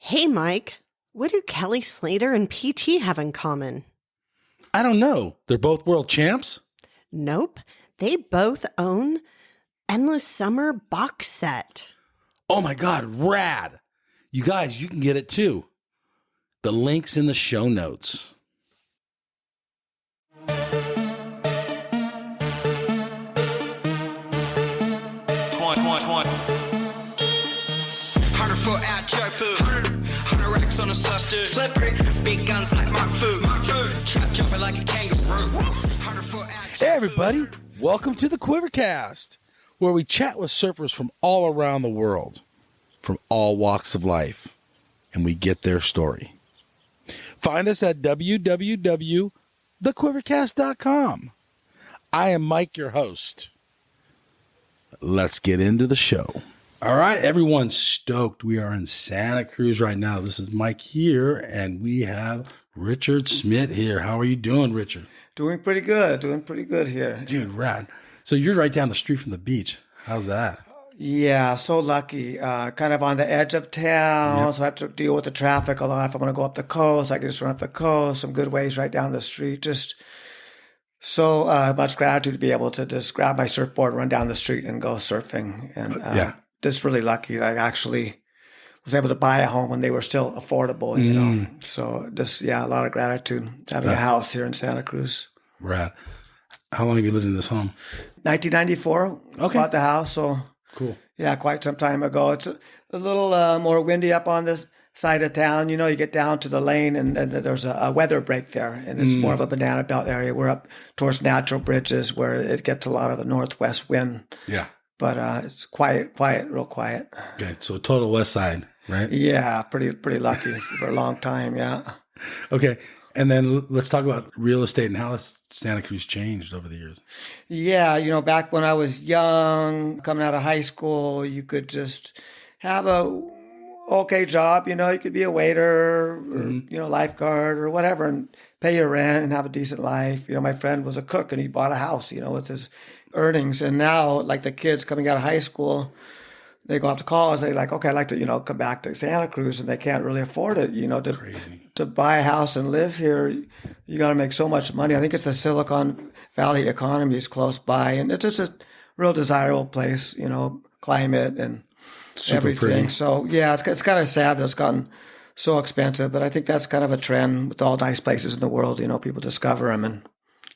Hey, Mike, what do Kelly Slater and PT have in common? I don't know. They're both world champs? Nope, they both own Endless Summer box set. Oh my God, rad. You guys, you can get it too. The link's in the show notes. On a surf, dude. Slippery, big guns like Mark Fu. Trap jumping like a kangaroo. Hey everybody, welcome to the Quivercast, where we chat with surfers from all around the world, from all walks of life, and we get their story. Find us at www.thequivercast.com. I am Mike, your host. Let's get into the show. All right, everyone's stoked. We are in Santa Cruz right now. This is Mike here, and we have Richard Schmidt here. How are you doing, Richard? Doing pretty good here. Dude, rad. So you're right down the street from the beach. How's that? Yeah, so lucky. Kind of on the edge of town, Yep. so I have to deal with the traffic a lot. If I want to go up the coast, I can just run up the coast. Some good ways right down the street. Just so much gratitude to be able to just grab my surfboard, run down the street, and go surfing. And Yeah. just really lucky that I actually was able to buy a home when they were still affordable, you know. So just, a lot of gratitude having a house here in Santa Cruz. Rad. How long have you lived in this home? 1994, Okay. bought the house, so Cool. yeah, quite some time ago. It's a little more windy up on this side of town. You know, you get down to the lane and there's a weather break there, and it's more of a banana belt area. We're up towards Natural Bridges where it gets a lot of the northwest wind. Yeah. But it's quiet, real quiet. Okay. So total west side, right? Yeah, pretty lucky for a long time, yeah. Okay. And then let's talk about real estate and how has Santa Cruz changed over the years. Yeah, you know, back when I was young, coming out of high school, you could just have a okay job. You know, you could be a waiter or, lifeguard or whatever and pay your rent and have a decent life. You know, my friend was a cook and he bought a house, with his earnings. And now, like the kids coming out of high school, they go off to college. They're like, okay, I'd like to, come back to Santa Cruz, and they can't really afford it, Crazy. to buy a house and live here. You got to make so much money. I think it's the Silicon Valley economy is close by, and it's just a real desirable place, climate and Super everything. pretty. So yeah, it's kind of sad that it's gotten so expensive, but I think that's kind of a trend with all nice places in the world. People discover them and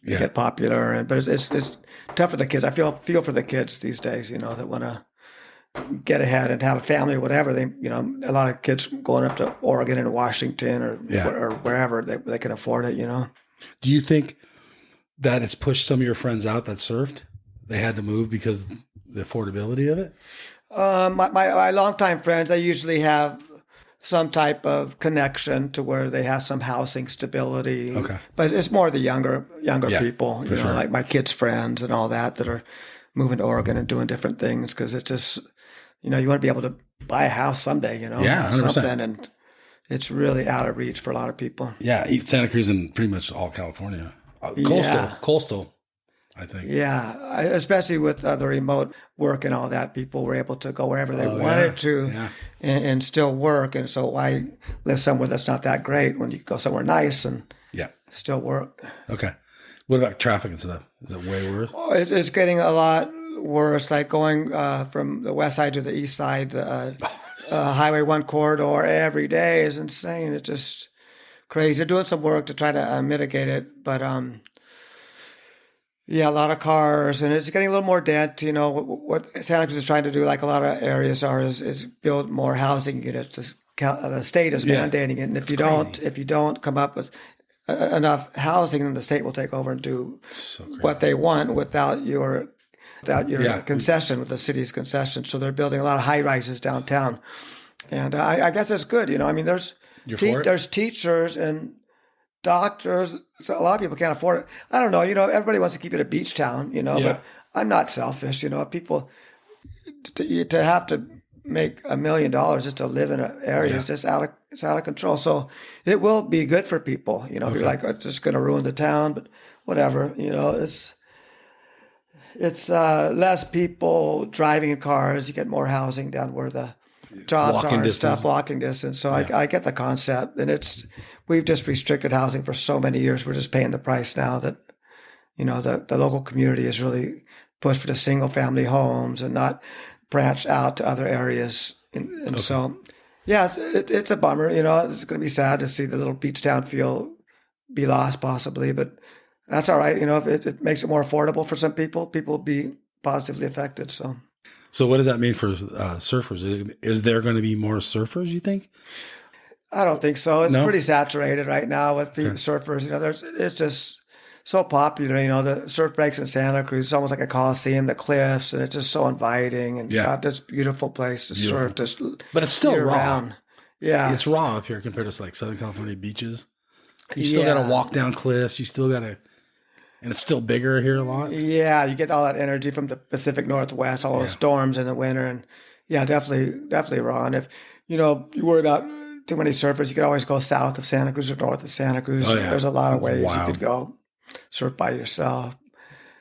they get popular, but it's tough for the kids. I feel for the kids these days, that want to get ahead and have a family or whatever. They, a lot of kids going up to Oregon and Washington or wherever they can afford it, Do you think that it's pushed some of your friends out that surfed? They had to move because of the affordability of it? My longtime friends, I usually have some type of connection to where they have some housing stability. Okay. But it's more the younger people, for sure. like my kids' friends and all that are moving to Oregon and doing different things because it's just, you want to be able to buy a house someday, Yeah, 100%. something, and it's really out of reach for a lot of people. Yeah, Santa Cruz and pretty much all California. Coastal, I think. Yeah, especially with the remote work and all that, people were able to go wherever they wanted to and still work. And so why live somewhere that's not that great when you can go somewhere nice and still work? Okay. What about traffic and stuff? Is it way worse? Oh, it's getting a lot worse, like going from the west side to the east side, Highway 1 corridor every day is insane. It's just crazy. They're doing some work to try to mitigate it, but a lot of cars, and it's getting a little more debt. What Santa Cruz is trying to do, like a lot of areas are, is build more housing units. The state is mandating it, and if you don't come up with enough housing, then the state will take over and do what they want without your concession, with the city's concession. So they're building a lot of high rises downtown, and I guess it's good. There's there's teachers and doctors. So a lot of people can't afford it. I don't know. Everybody wants to keep it a beach town. But I'm not selfish. People to have to make $1 million just to live in an area is just out of control. So it will be good for people. Be like, it's just going to ruin the town, but whatever. It's less people driving in cars. You get more housing down where the jobs Walking are and distance. stuff, walking distance. So I get the concept, and we've just restricted housing for so many years. We're just paying the price now that, the local community has really pushed for the single family homes and not branched out to other areas. And so, yeah, it's a bummer. It's going to be sad to see the little beach town feel be lost possibly, but that's all right. If it makes it more affordable for some people, will be positively affected. So what does that mean for surfers? Is there going to be more surfers, you think? I don't think so. It's No? pretty saturated right now with surfers. It's just so popular. The surf breaks in Santa Cruz. It's almost like a coliseum, the cliffs, and it's just so inviting. And God, this beautiful place to surf. Just But it's still raw. year-round. Yeah, It's raw up here compared to like Southern California beaches. You still got to walk down cliffs. You still got to, and it's still bigger here a lot. Yeah, you get all that energy from the Pacific Northwest, all those storms in the winter, and definitely raw. And if you worry about too many surfers, you could always go south of Santa Cruz or north of Santa Cruz. Oh, yeah. There's a lot of ways you Wild. could go surf by yourself.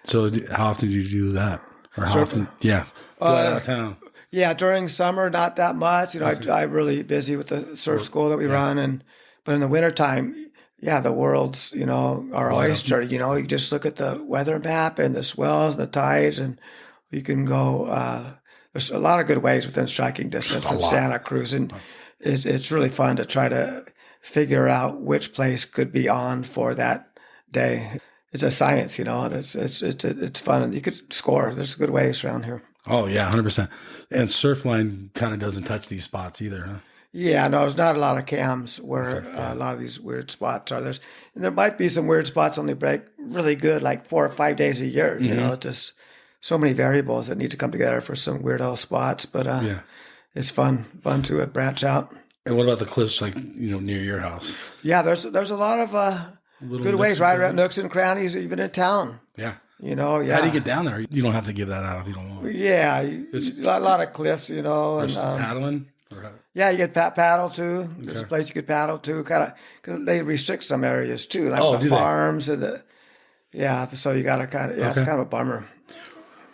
So how often do you do that? Or how often? Yeah, go out of town. Yeah, during summer, not that much. I'm really busy with the surf school that we run, but in the wintertime, the world's, our oyster. You just look at the weather map and the swells and the tides, and you can go. There's a lot of good ways within striking distance from Santa Cruz, and it's really fun to try to figure out which place could be on for that day. It's a science, and it's fun, and you could score. There's good waves around here. Oh yeah, 100%. And Surfline kind of doesn't touch these spots either, huh? Yeah, no, there's not a lot of cams where a lot of these weird spots are. There might be some weird spots only break really good, like 4 or 5 days a year. It's just so many variables that need to come together for some weirdo spots. But it's fun to branch out. And what about the cliffs, like near your house? Yeah, there's a lot of good ways right around nooks and crannies, even in town. Yeah. Yeah. How do you get down there? You don't have to give that out if you don't want. Yeah, a lot of cliffs, and paddling. yeah, you get paddle too. There's a place you could paddle to, kind of, because they restrict some areas too, like the farms and so you got to kind of it's kind of a bummer.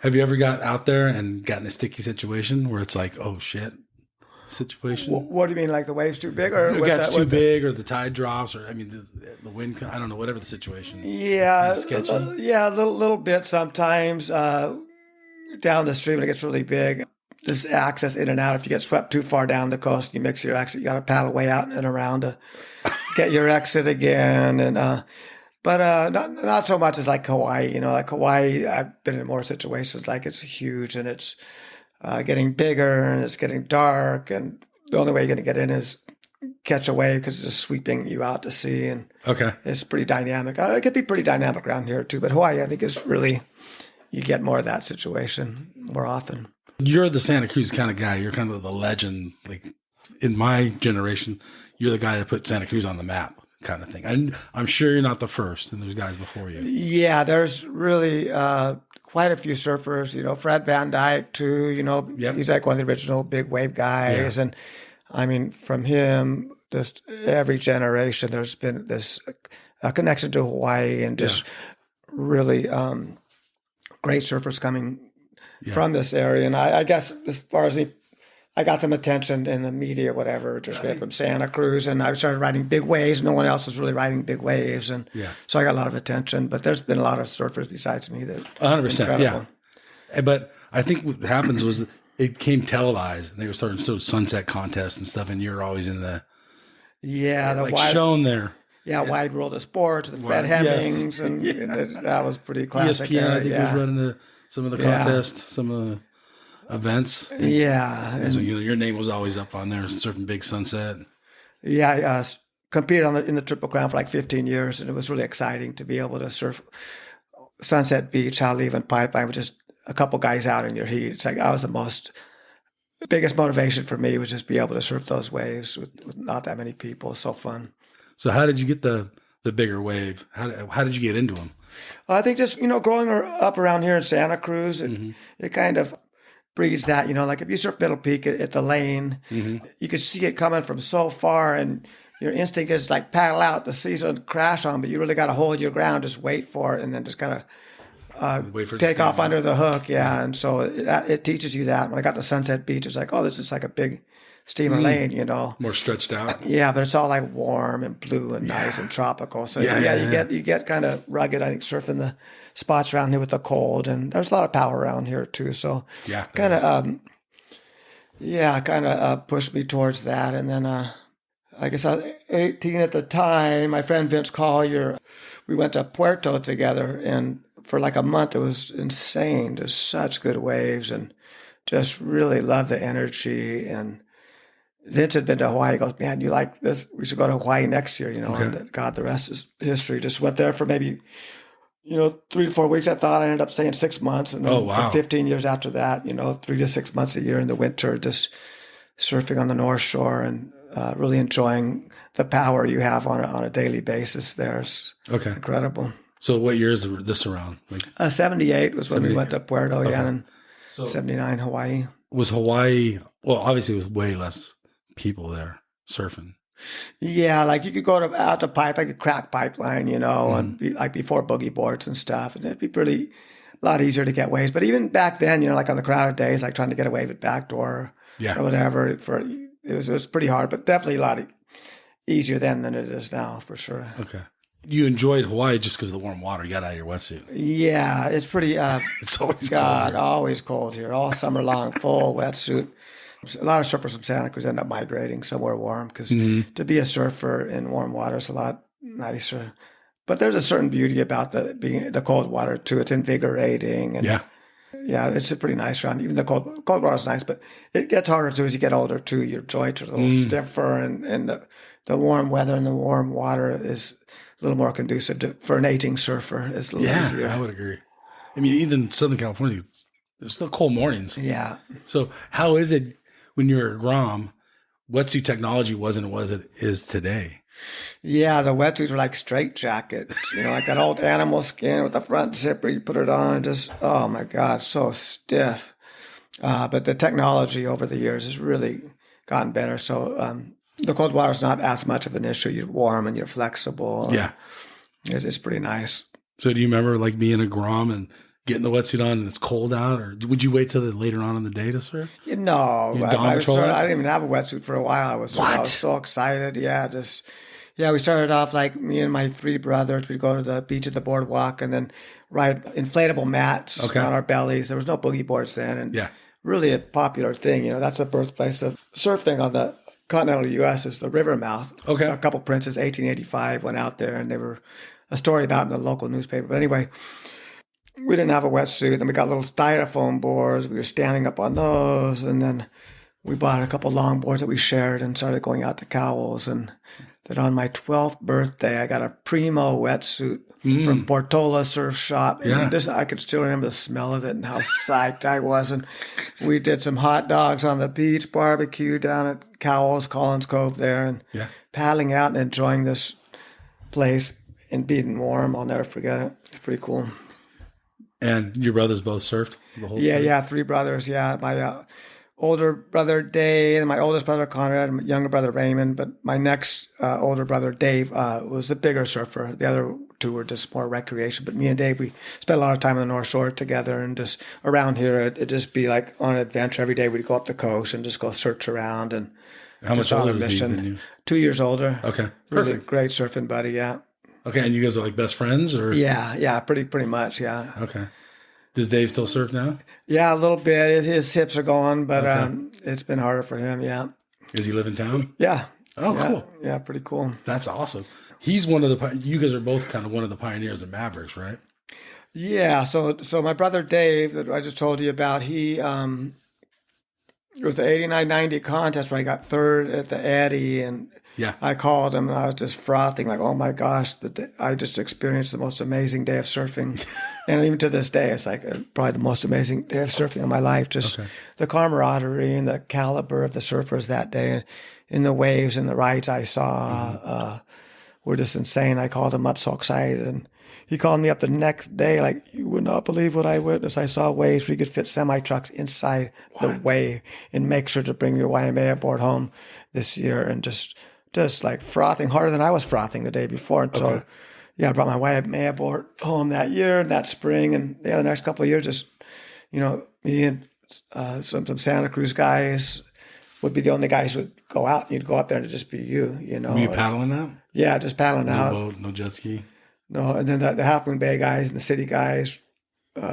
Have you ever got out there and gotten a sticky situation where it's like, oh shit, situation? What do you mean, like the waves too big, or It gets too big, or the tide drops, or the wind? I don't know, whatever the situation. Yeah, sketchy. A little bit sometimes down the stream when it gets really big. Just access in and out. If you get swept too far down the coast, you mix your exit. You got to paddle way out and around to get your exit again. And but not so much as like Hawaii. Like Hawaii, I've been in more situations like it's huge and it's getting bigger and it's getting dark, and the only way you're going to get in is catch a wave because it's just sweeping you out to sea, and it's pretty dynamic. It could be pretty dynamic around here too, but Hawaii, I think, is really, you get more of that situation more often. You're the Santa Cruz kind of guy. You're kind of the legend. Like in my generation, you're the guy that put Santa Cruz on the map, kind of thing. And I'm sure you're not the first, and there's guys before you. Yeah, there's really quite a few surfers. Fred Van Dyke too. He's like one of the original big wave guys, and I mean, from him, just every generation, there's been this connection to Hawaii, and just really great surfers coming from this area. And I guess as far as me, I got some attention in the media, whatever, just from Santa Cruz, and I started riding big waves. No one else was really riding big waves, and so I got a lot of attention. But there's been a lot of surfers besides me that 100%, yeah. But I think what happens was it became televised, and they were starting to do sunset contests and stuff, and you're always in the shown there. Yeah, Wide World of Sports, the Fred Hemmings, and that was pretty classic. ESPN, I think, was running some of the contests, some of the events. And so your name was always up on there, surfing Big Sunset. Yeah, I competed in the Triple Crown for like 15 years, and it was really exciting to be able to surf Sunset Beach, Haleiwa, and Pipeline with just a couple guys out in your heat. It's like that was the biggest motivation for me, was just be able to surf those waves with not that many people. So fun. So how did you get the bigger wave? How did you get into them? I think just, growing up around here in Santa Cruz, it kind of breeds that, like if you surf Middle Peak at the lane, you could see it coming from so far, and your instinct is like paddle out to see someone crash on, but you really got to hold your ground, just wait for it, and then just kind of take off under the hook. Yeah. And so it teaches you that. When I got to Sunset Beach, it's like, oh, this is like a big steamer lane, you know. More stretched out. Yeah, but it's all like warm and blue and nice and tropical. So you get kind of rugged. I think surfing the spots around here with the cold, and there's a lot of power around here too. So kind of pushed me towards that. And then I guess I was 18 at the time. My friend Vince Collier, we went to Puerto together, and for like a month it was insane. There's such good waves, and just really loved the energy. And Vince had been to Hawaii. He goes, man, you like this? We should go to Hawaii next year, you know. Okay. And God, the rest is history. Just went there for maybe, 3 to 4 weeks. I thought I ended up staying 6 months. And then for 15 years after that, 3 to 6 months a year in the winter, just surfing on the North Shore and really enjoying the power you have on a daily basis there. It's incredible. So what year is this around? 78 was when we went to Puerto, and 79 Hawaii. Was Hawaii, well, obviously it was way less people there surfing. Yeah, like you could go out to pipe, like a crack pipeline, and like before boogie boards and stuff, and it'd be a lot easier to get waves. But even back then, like on the crowded days, like trying to get a wave at backdoor or whatever, it was pretty hard, but definitely a lot easier then than it is now, for sure. Okay. You enjoyed Hawaii just because of the warm water. You got out of your wetsuit. Yeah, it's pretty. It's always cold here. Always cold here, all summer long, full wetsuit. A lot of surfers from Santa Cruz end up migrating somewhere warm because to be a surfer in warm water is a lot nicer. But there's a certain beauty about being the cold water too. It's invigorating, and it's pretty nice around. Even the cold water is nice, but it gets harder too as you get older too. Your joints are a little stiffer, and the warm weather and the warm water is a little more conducive for an aging surfer. It's a little easier. I would agree. I mean, even Southern California, there's still cold mornings. Yeah. So how is it when you're at Grom? Wetsuit technology wasn't what it is today. Yeah, the wetsuits were like straight jackets, like that old animal skin with the front zipper. You put it on and just, oh my God, so stiff. But the technology over the years has really gotten better. So the cold water is not as much of an issue. You're warm and you're flexible. Yeah. It's pretty nice. So do you remember like being at Grom and getting the wetsuit on and it's cold out, or would you wait till later on in the day to surf? No, I didn't even have a wetsuit for a while. I was so excited. We started off like me and my 3 brothers. We'd go to the beach at the boardwalk and then ride inflatable mats on our bellies. There was no boogie boards then, and really a popular thing. That's the birthplace of surfing on the continental U.S. is the river mouth. Okay, a couple princes, 1885, went out there, and they were a story about in the local newspaper. But anyway, we didn't have a wetsuit, and we got little styrofoam boards. We were standing up on those, and then we bought a couple long boards that we shared and started going out to Cowell's. And then on my 12th birthday, I got a Primo wetsuit from Portola Surf Shop. And I could still remember the smell of it and how psyched I was. And we did some hot dogs on the beach barbecue down at Cowell's, Collins Cove there, and paddling out and enjoying this place and being warm. I'll never forget it. It's pretty cool. And your brothers both surfed the whole time? Yeah, 3 brothers. Yeah, my older brother Dave, and my oldest brother Conrad, and my younger brother Raymond. But my next older brother Dave was the bigger surfer. The other 2 were just more recreation. But me and Dave, we spent a lot of time on the North Shore together, and just around here, it'd just be like on an adventure every day. We'd go up the coast and just go search around. And how much older was he than you? 2 years older. Okay, perfect. Really great surfing buddy. Yeah. Okay, and you guys are like best friends, or? Yeah, pretty much. Yeah. Okay. Does Dave still surf now? Yeah, a little bit. His hips are gone, but it's been harder for him. Yeah. Does he live in town? Yeah. Oh, cool. Yeah, pretty cool. That's awesome. He's one of the. You guys are both kind of one of the pioneers of Mavericks, right? Yeah. So my brother Dave, that I just told you about, he it was the 89-90 contest where I got 3rd at the Eddy, and I called him and I was just frothing like, oh my gosh, I just experienced the most amazing day of surfing. And even to this day, it's like probably the most amazing day of surfing of my life. Just the camaraderie and the caliber of the surfers that day, and the waves and the rides I saw were just insane. I called him up so excited, and he called me up the next day like, you would not believe what I witnessed. I saw waves where you could fit semi-trucks inside the wave, and make sure to bring your Waimea board home this year. And just like frothing harder than I was frothing the day before. And so, I brought my Waimea board home that year, that spring. And the next couple of years, just, me and some Santa Cruz guys would be the only guys who would go out. You'd go up there and it'd just be you know. Were you paddling out? Yeah, just paddling No out. boat, no jet ski. No, and then the Half Moon Bay guys and the city guys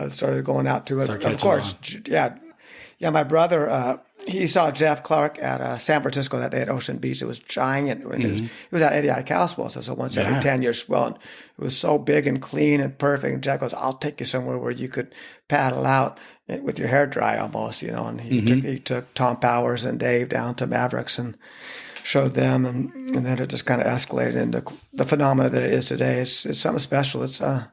started going out to it. Start Of catching course, yeah. My brother, he saw Jeff Clark at San Francisco that day at Ocean Beach. It was giant. It was at Eddie Ical's swell, so once every 10 years swell. And it was so big and clean and perfect. And Jeff goes, "I'll take you somewhere where you could paddle out with your hair dry almost, you know." And he took Tom Powers and Dave down to Mavericks and showed them, and then it just kind of escalated into the phenomena that it is today. It's something special. It's a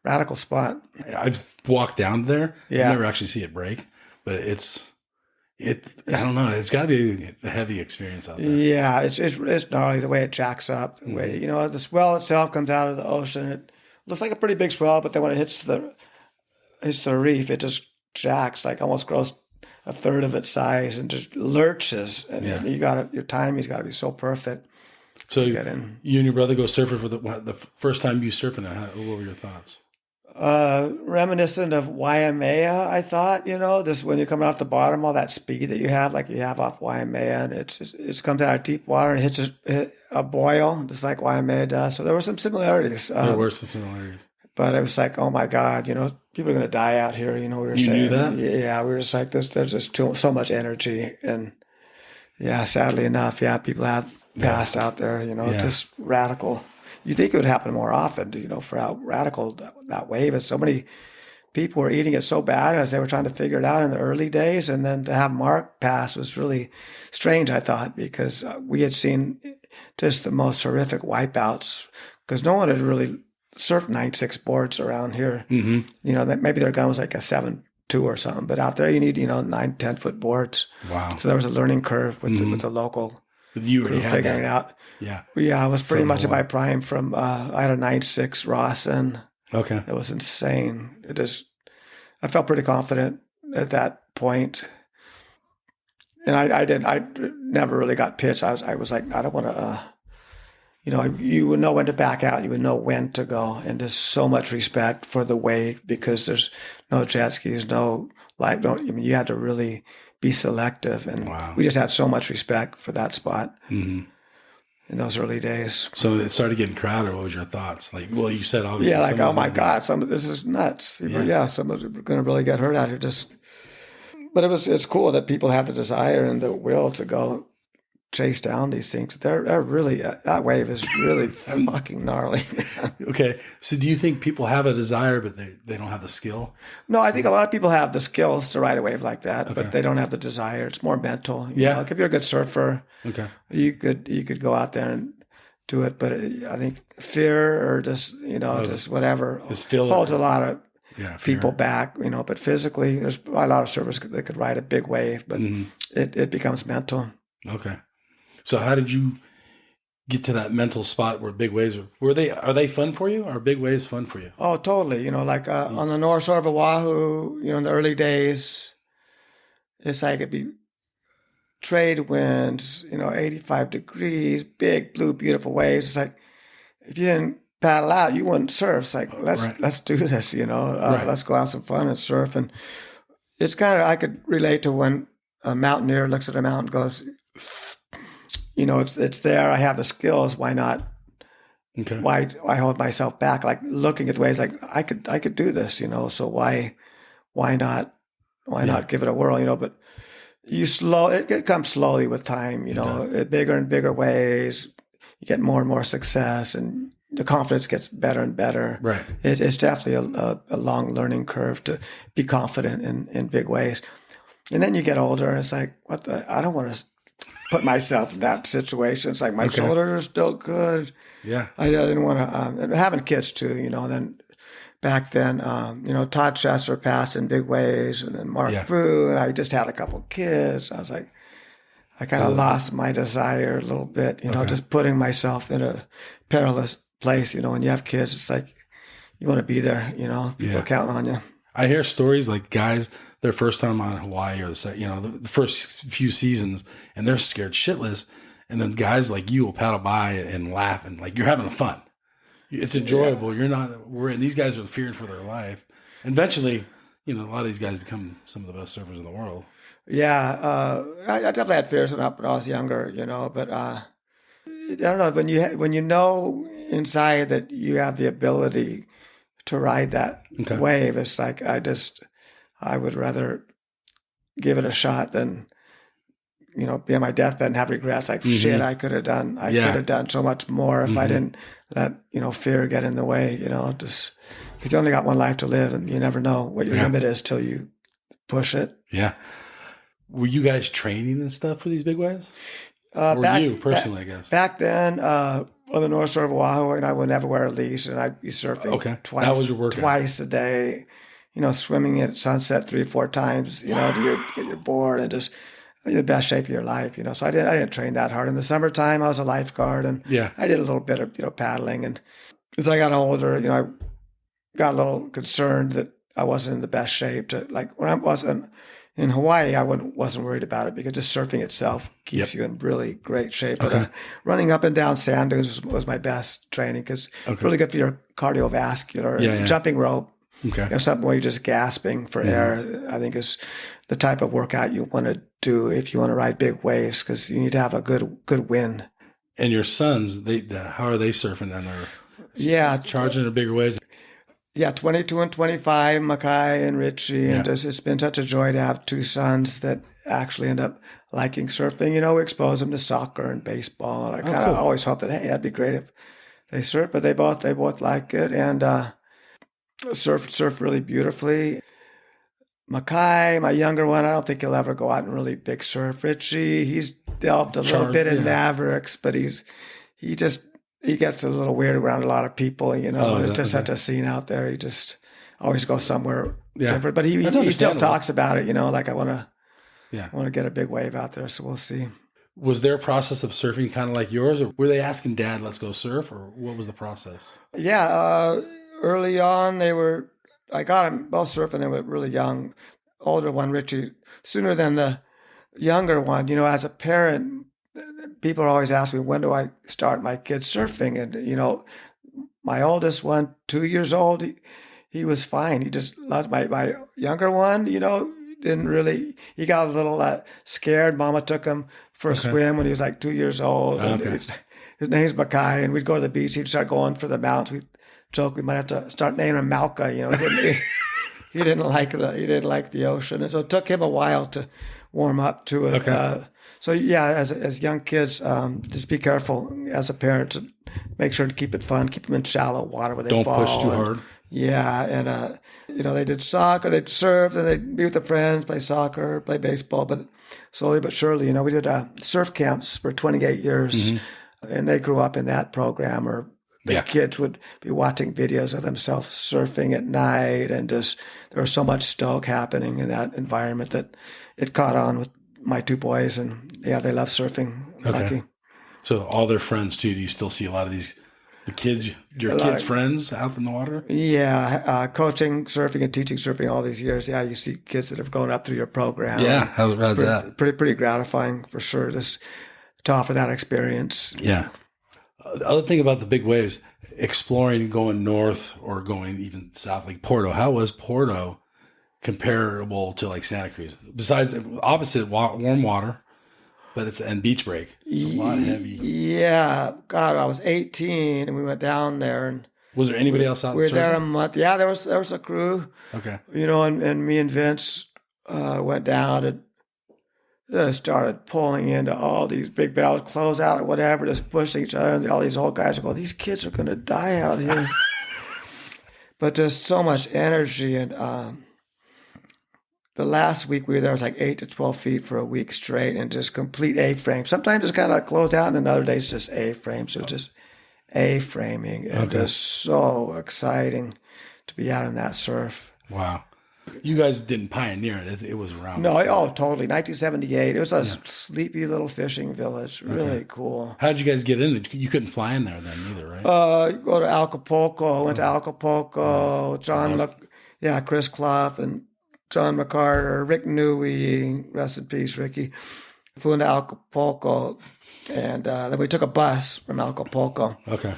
radical spot. I've walked down there. Yeah. I never actually see it break, but I don't know. It's got to be a heavy experience out there. Yeah, it's gnarly the way it jacks up. The way, you know, the swell itself comes out of the ocean. It looks like a pretty big swell, but then when it hits the reef, it just jacks, like almost grows a third of its size and just lurches. And your timing's got to be so perfect. So to you get in. and your brother go surfing for the first time you surfing it. What were your thoughts? Reminiscent of Waimea, I thought, you know, just when you're coming off the bottom, all that speed that you have, like you have off Waimea, and it comes out of deep water and hits a boil, just like Waimea does. So there were some similarities. There were some similarities. But it was like, oh my God, you know, people are going to die out here. You know, we were You saying, knew that? Yeah, we were just like this. There's just so much energy, and sadly enough, people have passed out there. You know, just radical. You think it would happen more often, you know, for how radical that wave is. So many people were eating it so bad as they were trying to figure it out in the early days, and then to have Mark pass was really strange, I thought, because we had seen just the most horrific wipeouts because no one had really surfed 9.6 boards around here. You know, maybe their gun was like a 7.2 or something, but out there you need, you know, 9, 10-foot boards. Wow. So there was a learning curve with the local You already crew had figuring that. it out. Yeah. Yeah, I was pretty From much at Hawaii. my prime from, I had a 9.6 Rawson. Okay. It was insane. I felt pretty confident at that point. And I never really got pitched. I was like, I don't want to, you know, you would know when to back out. You would know when to go. And there's so much respect for the wave because there's no jet skis, no life. You had to really be selective. And we just had so much respect for that spot in those early days. So it started getting crowded. What was your thoughts? Like, well, you said obviously. Yeah, like, oh someone's my gonna God, this is nuts. Someone's going to really get hurt out here. But it's cool that people have the desire and the will to go chase down these things. They're really, that wave is really fucking gnarly. Okay. So do you think people have a desire, but they don't have the skill? No, I think a lot of people have the skills to ride a wave like that, but they don't have the desire. It's more mental. You know, like if you're a good surfer, you could go out there and do it. But I think fear or just, you know, just whatever holds a lot of people back, you know, but physically there's a lot of surfers that could ride a big wave, but it becomes mental. Okay. So how did you get to that mental spot where big waves are they fun for you? Are big waves fun for you? Oh, totally. You know, like on the north shore of Oahu, you know, in the early days, it's like it'd be trade winds, you know, 85 degrees, big blue, beautiful waves. It's like if you didn't paddle out, you wouldn't surf. It's like let's do this, you know, let's go have some fun and surf. And it's kind of, I could relate to when a mountaineer looks at a mountain and goes, you know, it's there. I have the skills. Why not? Okay. Why hold myself back? Like looking at the waves, like I could do this, you know. So why not give it a whirl, you know? But it comes slowly with time, you know. Bigger and bigger waves, you get more and more success, and the confidence gets better and better. Right. It's definitely a long learning curve to be confident in big waves. And then you get older, and it's like, I don't want to put myself in that situation. It's like my shoulders are still good. Yeah. I didn't want to, having kids too, you know, and then back then, you know, Todd Chester passed in big ways, and then Mark Fu, and I just had a couple kids. I was like, I kind of lost my desire a little bit, you know, just putting myself in a perilous place, you know. When you have kids, it's like, you want to be there, you know, people are counting on you. I hear stories like guys, their first time on Hawaii or the first few seasons, and they're scared shitless. And then guys like you will paddle by and laugh and like you're having fun. It's enjoyable. You're not. These guys are fearing for their life. And eventually, you know, a lot of these guys become some of the best surfers in the world. Yeah, I definitely had fears when I was younger, but I don't know, when you know inside that you have the ability to ride that Okay. wave, it's like I would rather give it a shot than be on my deathbed and have regrets. Like shit, I could have done so much more if I didn't let fear get in the way. Just because you only got one life to live, and you never know what your limit is till you push it. Yeah. Were you guys training and stuff for these big waves? Or you personally, I guess? Back then, on the North Shore of Oahu, and I would never wear a leash, and I'd be surfing That was your workout. twice a day. Swimming at sunset 3-4 times. To get your board and just in the best shape of your life. So I didn't train that hard. In the summertime, I was a lifeguard, and I did a little bit of paddling. And as I got older, I got a little concerned that I wasn't in the best shape. When I wasn't in Hawaii, I wasn't worried about it because just surfing itself keeps you in really great shape. But running up and down sand dunes was my best training because it's really good for your cardiovascular. Jumping rope, something where you're just gasping for air, I think is the type of workout you want to do if you want to ride big waves because you need to have a good wind. And your sons, how are they surfing then? They're charging in bigger waves. Yeah, 22 and 25, Makai and Richie. And it's been such a joy to have two sons that actually end up liking surfing. We expose them to soccer and baseball. And I kind of always hope that, hey, that'd be great if they surf. But they both like it and surf really beautifully. Makai, my younger one, I don't think he'll ever go out and really big surf. Richie, he's delved a little bit in Mavericks, but he gets a little weird around a lot of people, It's just such a scene out there. He just always goes somewhere different. But he still talks about it, like I want to get a big wave out there. So we'll see. Was their process of surfing kind of like yours, or were they asking Dad, let's go surf, or what was the process? Yeah, early on I got them both surfing. They were really young. Older one, Richie, sooner than the younger one. As a parent, people always ask me, when do I start my kids surfing? And, my oldest one, 2 years old, he was fine. He just loved my younger one, didn't really, he got a little scared. Mama took him for a swim when he was like 2 years old. His name's Makai, and we'd go to the beach. He'd start going for the mountains. We'd joke we might have to start naming him Malka. He didn't like the ocean. And so it took him a while to warm up to it. So as young kids, just be careful as a parent to make sure to keep it fun, keep them in shallow water where they don't fall. Push too hard. Yeah, and they did soccer, they'd surf, and they'd be with their friends, play soccer, play baseball. But slowly but surely, we did surf camps for 28 years, and they grew up in that program. Or the kids would be watching videos of themselves surfing at night, and just there was so much stoke happening in that environment that it caught on with my two boys, and they love surfing. Lucky. So all their friends too. Do you still see a lot of your kids' friends out in the water? Yeah, coaching surfing and teaching surfing all these years. Yeah, you see kids that have grown up through your program. Yeah, how's that? Pretty gratifying for sure. Just to offer that experience. Yeah. The other thing about the big waves, exploring, going north or going even south, like Porto. How was Porto comparable to like Santa Cruz? Besides, opposite warm water, but and beach break. It's a lot heavy. Yeah, God, I was 18 and we went down there. And was there anybody else out? We were there a month. Yeah, there was a crew. Okay. And me and Vince went down and just started pulling into all these big barrels, close out or whatever, just pushing each other. And all these old guys would go, these kids are going to die out here. But just so much energy. And the last week we were there was like 8 to 12 feet for a week straight and just complete A-frame. Sometimes it's kind of closed out and then other days just A-frame. So just A-framing and just so exciting to be out in that surf. Wow. You guys didn't pioneer it. It was around. No, totally. 1978. It was a sleepy little fishing village. Really cool. How did you guys get in it? You couldn't fly in there then either, right? Go to Acapulco. Went to Acapulco. Chris Clough and John McCarter, Rick Newey, rest in peace, Ricky. Flew into Acapulco, and then we took a bus from Acapulco. Okay.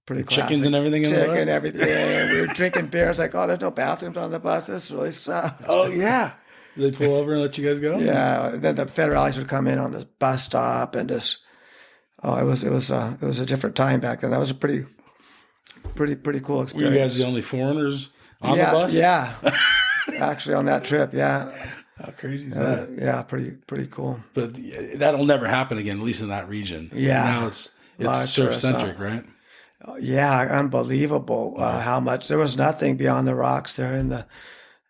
Pretty chickens and everything in the bus? Chicken, everything. We were drinking beer. It's like, there's no bathrooms on the bus. This really sucks. Oh, yeah. They pull over and let you guys go? Yeah. And then the federales would come in on the bus stop and just, it was a different time back then. That was a pretty cool Were experience. you guys the only foreigners on the bus? Yeah. Actually, on that trip, yeah. How crazy is that? Yeah, pretty cool. But that'll never happen again, at least in that region. Yeah. Now it's lot of surf tourists, centric, right? Yeah, unbelievable how much. There was nothing beyond the rocks there in the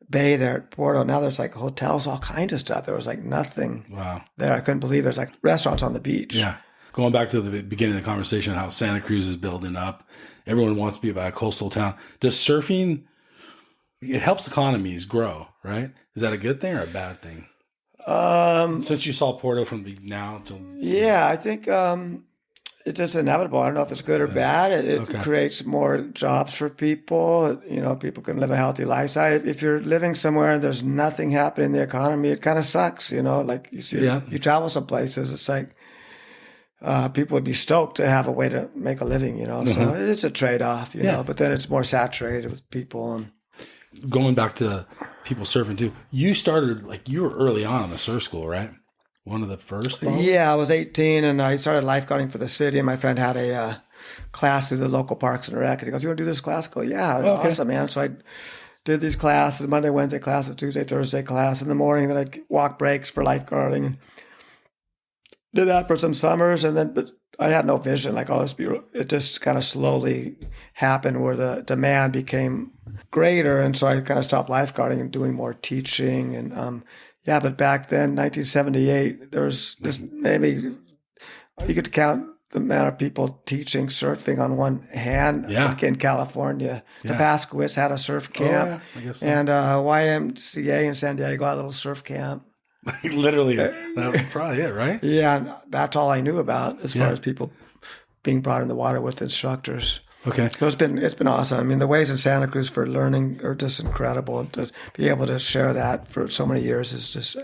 bay there at Porto. Now there's like hotels, all kinds of stuff. There was like nothing Wow. there. I couldn't believe there's like restaurants on the beach. Yeah. Going back to the beginning of the conversation, how Santa Cruz is building up. Everyone wants to be about a coastal town. Does surfing, it helps economies grow, right? Is that a good thing or a bad thing? Since you saw Porto from now till... Yeah, I think it's just inevitable. I don't know if it's good or bad. It creates more jobs for people. You know, people can live a healthy lifestyle. If you're living somewhere and there's nothing happening in the economy, it kind of sucks. You know, like you see, you travel some places, it's like people would be stoked to have a way to make a living. You know, so it's a trade-off. You know, but then it's more saturated with people. And going back to people surfing too, you started you were early on the surf school, right? One of the first? Yeah, I was 18 and I started lifeguarding for the city. And my friend had a class through the local parks and rec. And he goes, "You want to do this class?" I go, "Yeah, awesome, man." So I did these classes, Monday, Wednesday class, Tuesday, Thursday class in the morning. Then I'd walk breaks for lifeguarding and did that for some summers. And then, but I had no vision. Like, it just kind of slowly happened where the demand became greater. And so I kind of stopped lifeguarding and doing more teaching. And but back then, 1978, there was just maybe you could count the amount of people teaching surfing on one hand. Like in California. The Pasquis had a surf camp. I guess so. And YMCA in San Diego had a little surf camp. Literally, that was probably it, right? Yeah, and that's all I knew about as far as people being brought in the water with instructors. Okay. So it's been awesome. I mean, the ways in Santa Cruz for learning are just incredible. To be able to share that for so many years is just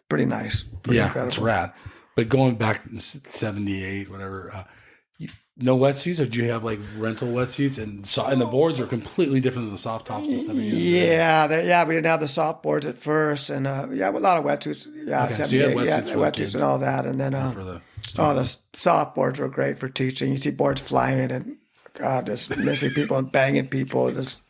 pretty nice. Pretty incredible. It's rad. But going back in 78, whatever, no wetsuits, or did you have rental wetsuits? And the boards were completely different than the soft tops and stuff. We didn't have the soft boards at first, and a lot of wetsuits. Yeah, okay. So you had wetsuits for the kids and all that, and then the soft boards were great for teaching. You see boards flying and just missing people and banging people. Just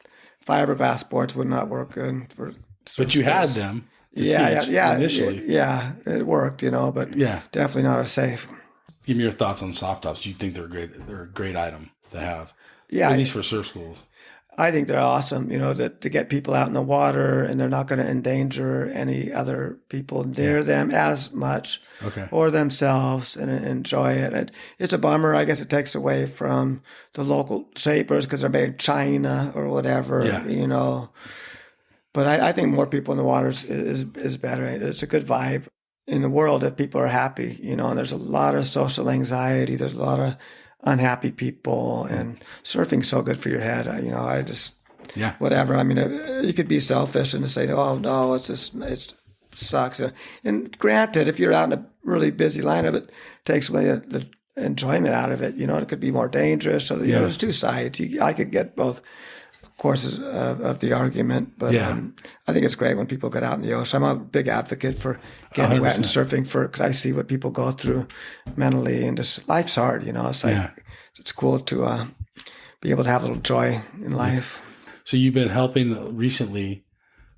fiberglass boards would not work good for. But you had them. Initially. Yeah, it worked, but definitely not as safe. Give me your thoughts on soft tops. Do you think they're great? They're a great item to have. Yeah, at least for surf schools. I think they're awesome. To get people out in the water, and they're not going to endanger any other people near them as much, or themselves, and enjoy it. It's a bummer. I guess it takes away from the local shapers because they're made in China or whatever. Yeah. But I think more people in the water is better. It's a good vibe in the world if people are happy, and there's a lot of social anxiety. There's a lot of unhappy people, and surfing's so good for your head. Whatever. I mean, you could be selfish and say, "Oh no, it sucks." And granted, if you're out in a really busy lineup, it takes away the enjoyment out of it. It could be more dangerous. So there's two sides. I could get both courses of the argument, but I think it's great when people get out in the ocean. I'm a big advocate for getting 100%. Wet and surfing because I see what people go through mentally, and just life's hard. It's like it's cool to be able to have a little joy in life. So you've been helping recently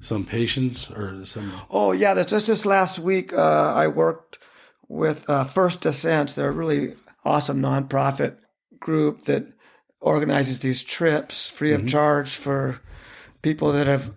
some patients or some? Oh yeah, that's just this last week. I worked with First Descents. They're a really awesome nonprofit group that organizes these trips free of charge for people that have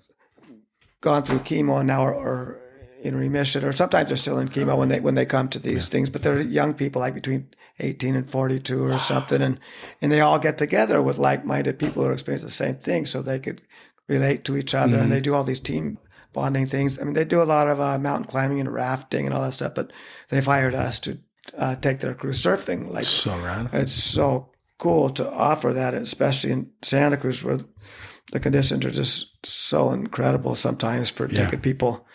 gone through chemo and now are in remission, or sometimes they're still in chemo when they come to these things. But they're young people, like between 18 and 42 or something, and they all get together with like-minded people who are experiencing the same thing, so they could relate to each other. And they do all these team bonding things. I mean, they do a lot of mountain climbing and rafting and all that stuff. But they've hired us to take their crew surfing. Like, so rad. It's so cool to offer that, especially in Santa Cruz, where the conditions are just so incredible sometimes for taking people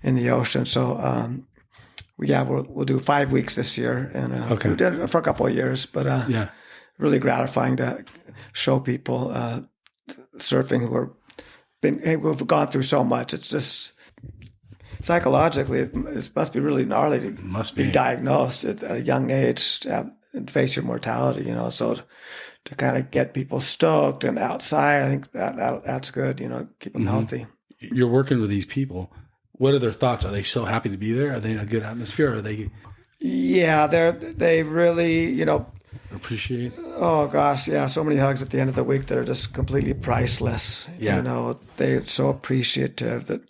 in the ocean. So, we'll do 5 weeks this year, and we did it for a couple of years, but really gratifying to show people surfing who have gone through so much. It's just psychologically, it must be really gnarly to Must be be. diagnosed at a young age and face your mortality, you know. So to kind of get people stoked and outside, I think that's good, you know, keep them healthy. You're working with these people. What are their thoughts? Are they so happy to be there? Are they in a good atmosphere? Are they Yeah, they really, you know, appreciate? oh gosh, yeah, so many hugs at the end of the week that are just completely priceless. Yeah. You know, they're so appreciative that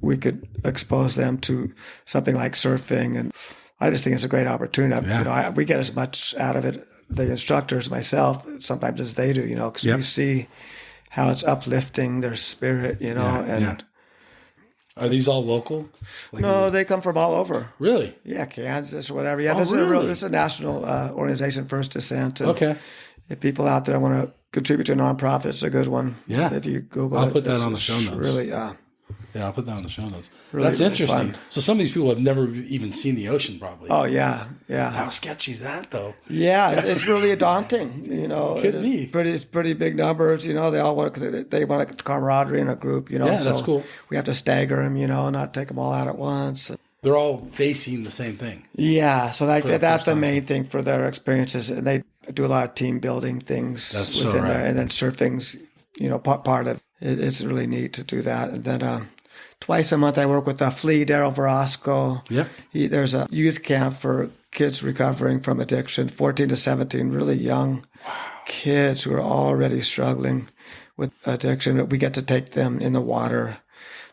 we could expose them to something like surfing, and I just think it's a great opportunity. Yeah. You know, we get as much out of it, the instructors, myself, sometimes as they do. You know, because Yep. we see how it's uplifting their spirit. You know, Yeah, and yeah. Are these all local? Like no, they come from all over. Really? Yeah, Kansas or whatever. Yeah, Oh, there's really? there's a national organization, First Descent. And Okay. if people out there want to contribute to a nonprofit, it's a good one. Yeah. If you Google I'll it, put that it's on the show notes. Really, Yeah, I'll put that on the show notes. Really, That's really interesting. fun. So some of these people have never even seen the ocean, probably. oh yeah, yeah. How sketchy is that, though? Yeah, it's really daunting. You know, Could it's be. pretty big numbers. You know, they all want they want camaraderie in a group. You know, Yeah, that's cool. We have to stagger them. You know, not take them all out at once. They're all facing the same thing. Yeah, so the that's first the time. main thing for their experiences, and they do a lot of team building things That's so within right. there, and then surfing's part of it. It's really neat to do that, and then. Twice a month, I work with Flea Daryl Verosco. Yep. There's a youth camp for kids recovering from addiction, 14 to 17, really young kids who are already struggling with addiction. We get to take them in the water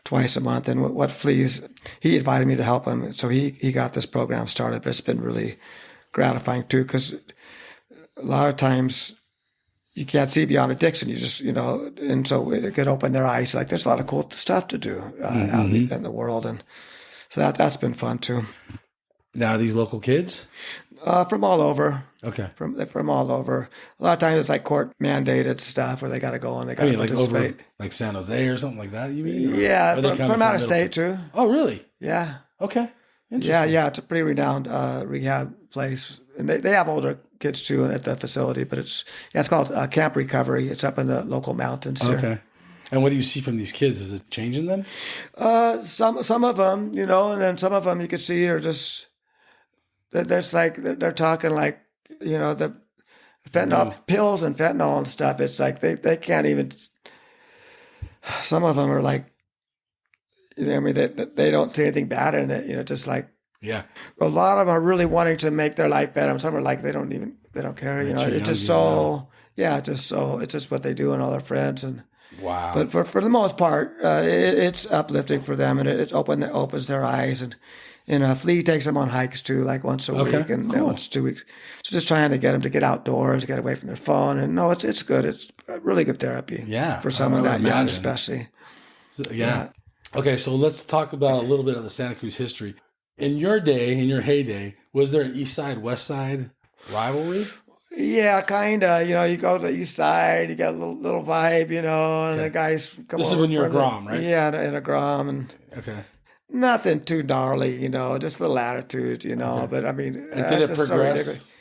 twice a month. And what Flea's, he invited me to help him. So he got this program started, but it's been really gratifying too, because a lot of times you can't see beyond addiction. You just, and so it could open their eyes. Like there's a lot of cool stuff to do out in the world. And so that's been fun too. Now, are these local kids? From all over. Okay. From all over. A lot of times it's like court mandated stuff where they got to go and they got to like participate. over, like San Jose or something like that, you mean? Or Yeah, are they kind from out of middle- state too. Oh, really? Yeah. Okay. Interesting. Yeah, it's a pretty renowned rehab place. And they have older kids too at the facility, but it's called Camp Recovery. It's up in the local mountains here. Okay. And what do you see from these kids? Is it changing them? Some of them, and then some of them you could see are just, there's like, they're talking like, the fentanyl pills and fentanyl and stuff. It's like they can't even, some of them are like, they don't see anything bad in it, just like, Yeah. a lot of them are really wanting to make their life better. Some are like, they don't care, They're too it's just young, it's just what they do and all their friends. And, Wow. but for the most part, it's uplifting for them, and it opens their eyes. And Flea takes them on hikes too, like once a week and cool. once 2 weeks. So just trying to get them to get outdoors, get away from their phone. And no, it's good. It's really good therapy. Yeah, for I someone would that young, imagine. especially. Yeah. Okay, so let's talk about a little bit of the Santa Cruz history. In your day, in your heyday, was there an East Side, West Side rivalry? Yeah, kind of. You go to the east side, you got a little vibe, and the guys come This is over when you're a from the- Grom, right? Yeah, in a Grom, and Okay. nothing too gnarly, just a little attitude, But I mean, And did it just so progress? ridiculous.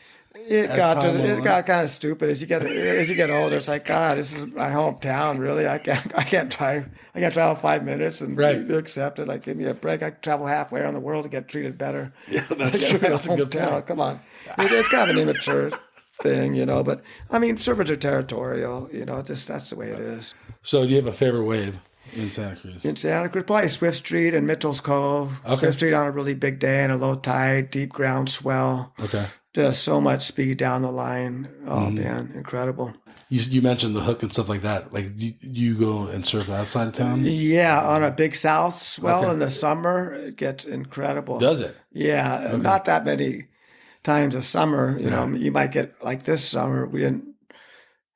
It as got time went on? kind of stupid as you get older. It's like, God, this is my hometown. Really, I can't drive. I can't travel 5 minutes and Right. you accept it. Like, give me a break. I can travel halfway around the world to get treated better. Yeah, that's I true. got That's a good hometown. point. Come on, it's kind of an immature thing, But I mean, surfers are territorial. Just that's the way it is. So do you have a favorite wave in Santa Cruz? In Santa Cruz, probably Swift Street and Mitchell's Cove. Okay. Swift Street on a really big day and a low tide, deep ground swell. Okay. Just so much speed down the line. Oh man, incredible. You mentioned the hook and stuff like that. Like, do you go and surf outside of town? Yeah, on a big south swell Okay. in the summer, it gets incredible. Does it? Yeah, not that many times a summer. You might get like this summer. We didn't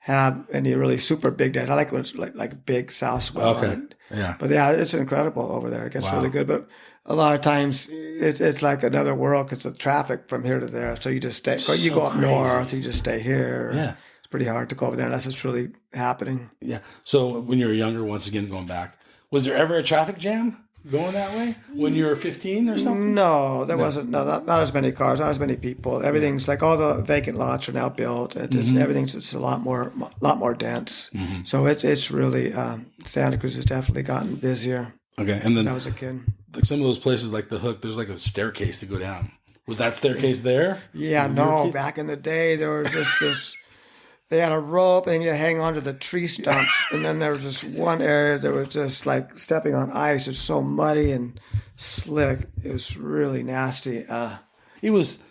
have any really super big days. I like when it's like big south swell. Okay. on it. Yeah. But yeah, it's incredible over there. It gets Wow. really good. But a lot of times it's like another world because the traffic from here to there. So you just stay. You So go up crazy. north. You just stay here. Yeah. It's pretty hard to go over there unless it's really happening. Yeah. So when you were younger, once again, going back, was there ever a traffic jam going that way when you were 15 or something? No, there wasn't. No, not as many cars, not as many people. Everything's like all the vacant lots are now built, and just everything's just a lot more dense. So it's really Santa Cruz has definitely gotten busier Okay. And since I then was a kid. like some of those places like the Hook, there's like a staircase to go down. Was that staircase there? Yeah, no. Back in the day, there was just this. They had a rope, and you hang onto the tree stumps, and then there was this one area that was just like stepping on ice. It's so muddy and slick. It was really nasty. It was